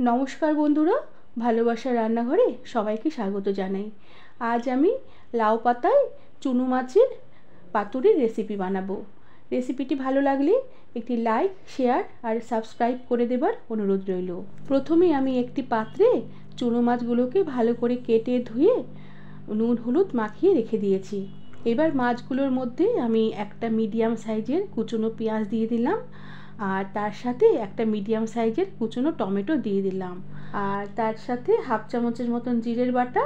নমস্কার বন্ধুরা, ভালোবাসার রান্নাঘরে সবাইকে স্বাগত জানাই। আজ আমি লাউ পাতায় চুনো মাছের পাতুরির রেসিপি বানাবো। রেসিপিটি ভালো লাগলে একটি লাইক, শেয়ার আর সাবস্ক্রাইব করে দেবার অনুরোধ রইল। প্রথমে আমি একটি পাত্রে চুনো মাছগুলোকে ভালো করে কেটে ধুয়ে নুন হলুদ মাখিয়ে রেখে দিয়েছি। এবার মাছগুলোর মধ্যে আমি একটা মিডিয়াম সাইজের কুচনো পেঁয়াজ দিয়ে দিলাম, আর তার সাথে একটা মিডিয়াম সাইজের কুচনো টমেটো দিয়ে দিলাম, আর তার সাথে হাফ চামচের মতন জিরের বাটা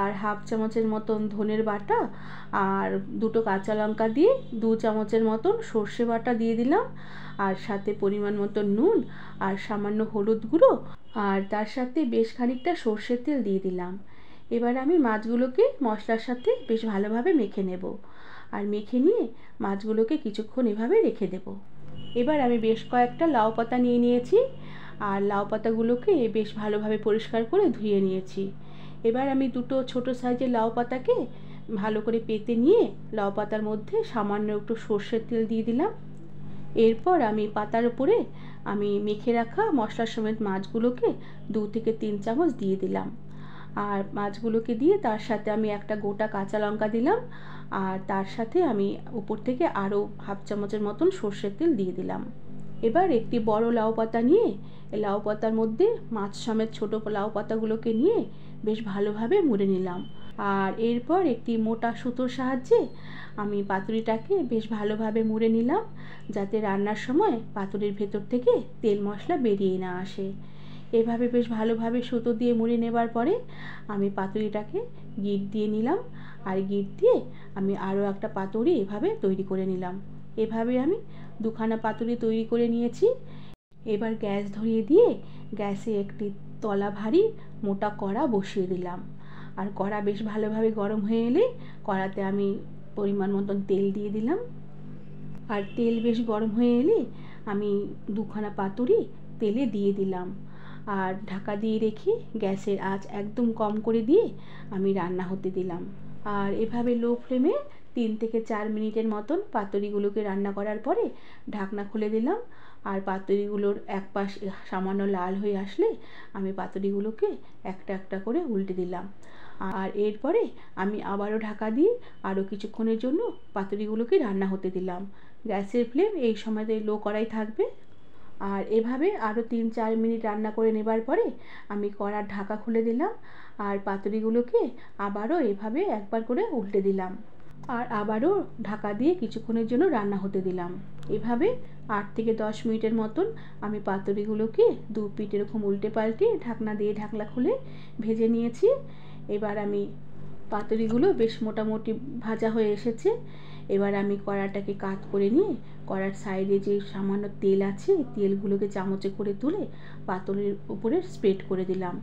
আর হাফ চামচের মতন ধনের বাটা আর দুটো কাঁচা লঙ্কা দিয়ে 2 চামচের মতন সর্ষে বাটা দিয়ে দিলাম, আর সাথে পরিমাণ মতন নুন আর সামান্য হলুদ গুঁড়ো, আর তার সাথে বেশ খানিকটা সর্ষের তেল দিয়ে দিলাম। এবার আমি মাছগুলোকে মশলার সাথে বেশ ভালোভাবে মেখে নেব, আর মেখে নিয়ে মাছগুলোকে কিছুক্ষণ এভাবে রেখে দেব। এবার আমি বেশ কয়েকটা লাউ পাতা নিয়ে নিয়েছি, আর লাউ পাতাগুলোকে বেশ ভালোভাবে পরিষ্কার করে ধুয়ে নিয়েছি। এবার আমি দুটো ছোট সাইজের লাউ পাতাকে ভালো করে পেতে নিয়ে লাউ পাতার মধ্যে সামান্য একটু সর্ষের তেল দিয়ে দিলাম। এরপর আমি পাতার উপরে আমি মেখে রাখা মশলা সমেত মাছগুলোকে 2 থেকে 3 চামচ দিয়ে দিলাম, আর মাছগুলোকে দিয়ে তার সাথে আমি একটা গোটা কাঁচা লঙ্কা দিলাম, আর তার সাথে আমি উপর থেকে আরও হাফ চামচের মতন সর্ষের তেল দিয়ে দিলাম। এবার একটি বড় লাউ পাতা নিয়ে লাউ পাতার মধ্যে মাছ সমেত ছোটো লাউ পাতাগুলোকে নিয়ে বেশ ভালোভাবে মুড়ে নিলাম, আর এরপর একটি মোটা সুতোর সাহায্যে আমি পাতুরিটাকে বেশ ভালোভাবে মুড়ে নিলাম, যাতে রান্নার সময় পাতুরির ভেতর থেকে তেল মশলা বেরিয়ে না আসে। এভাবে বেশ ভালোভাবে সুতো দিয়ে মুড়ে নেবার পরে আমি পাতুরিটাকে গিঁট দিয়ে নিলাম, আর গিঁট দিয়ে আমি আরও একটা পাতুরি এভাবে তৈরি করে নিলাম। এভাবে আমি 2খানা পাতুরি তৈরি করে নিয়েছি। এবার গ্যাস ধরিয়ে দিয়ে গ্যাসে একটি তলা ভারী মোটা কড়া বসিয়ে দিলাম, আর কড়া বেশ ভালোভাবে গরম হয়ে এলে কড়াতে আমি পরিমাণ মতন তেল দিয়ে দিলাম, আর তেল বেশ গরম হয়ে এলে আমি 2খানা পাতুরি তেলে দিয়ে দিলাম, আর ঢাকা দিয়ে রেখে গ্যাসের আঁচ একদম কম করে দিয়ে আমি রান্না হতে দিলাম। আর এভাবে লো ফ্লেমে 3 থেকে 4 মিনিটের মতন পাতুরিগুলোকে রান্না করার পরে ঢাকনা খুলে দিলাম, আর পাতুরিগুলোর এক পাশ সামান্য লাল হয়ে আসলে আমি পাতুরিগুলোকে একটা একটা করে উল্টে দিলাম, আর এরপরে আমি আবারও ঢাকা দিয়ে আরও কিছুক্ষণের জন্য পাতুরিগুলোকে রান্না হতে দিলাম। গ্যাসের ফ্লেম এই সময়তে লো করাই থাকবে। আর এভাবে আরও 3-4 মিনিট রান্না করে নেবার পরে আমি কড়ার ঢাকা খুলে দিলাম, আর পাতুরিগুলোকে আবারও এভাবে একবার করে উল্টে দিলাম, আর আবারও ঢাকা দিয়ে কিছুক্ষণের জন্য রান্না হতে দিলাম। এভাবে 8 থেকে 10 মিনিটের মতন আমি পাতুরিগুলোকে 2 পিঠ এরকম উল্টে পাল্টে ঢাকনা দিয়ে ঢাকনা খুলে ভেজে নিয়েছি। এবার আমি পাতুরিগুলো বেশ মোটামুটি ভাজা হয়ে এসেছে। এবার আমি কড়াটাকে কাত করে নিয়ে কড়ার সাইডে যে সামান্য তেল আছে তেলগুলোকে চামচে করে তুলে পাতুরির উপরে স্প্রেড করে দিলাম,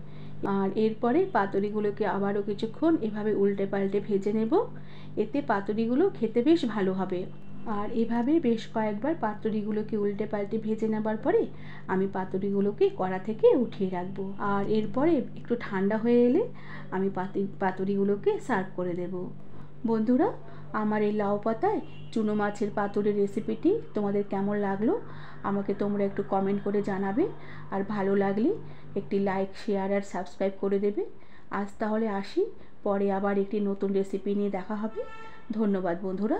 আর এরপরে পাতুরিগুলোকে আবারও কিছুক্ষণ এভাবে উল্টে পাল্টে ভেজে নেব। এতে পাতুরিগুলো খেতে বেশ ভালো হবে। আর এভাবে বেশ কয়েকবার পাতুরিগুলোকে উল্টে পাল্টে ভেজে নেবার পরে আমি পাতুরিগুলোকে কড়া থেকে উঠিয়ে রাখবো, আর এরপরে একটু ঠান্ডা হয়ে এলে আমি পাতুরিগুলোকে সার্ভ করে দেব। বন্ধুরা, আমার এই লাউ পাতায় চুনো মাছের পাতুরির রেসিপিটি তোমাদের কেমন লাগলো আমাকে তোমরা একটু কমেন্ট করে জানাবে, আর ভালো লাগলে একটি লাইক, শেয়ার আর সাবস্ক্রাইব করে দেবে। আজ তাহলে আসি, পরে আবার একটি নতুন রেসিপি নিয়ে দেখা হবে। ধন্যবাদ বন্ধুরা।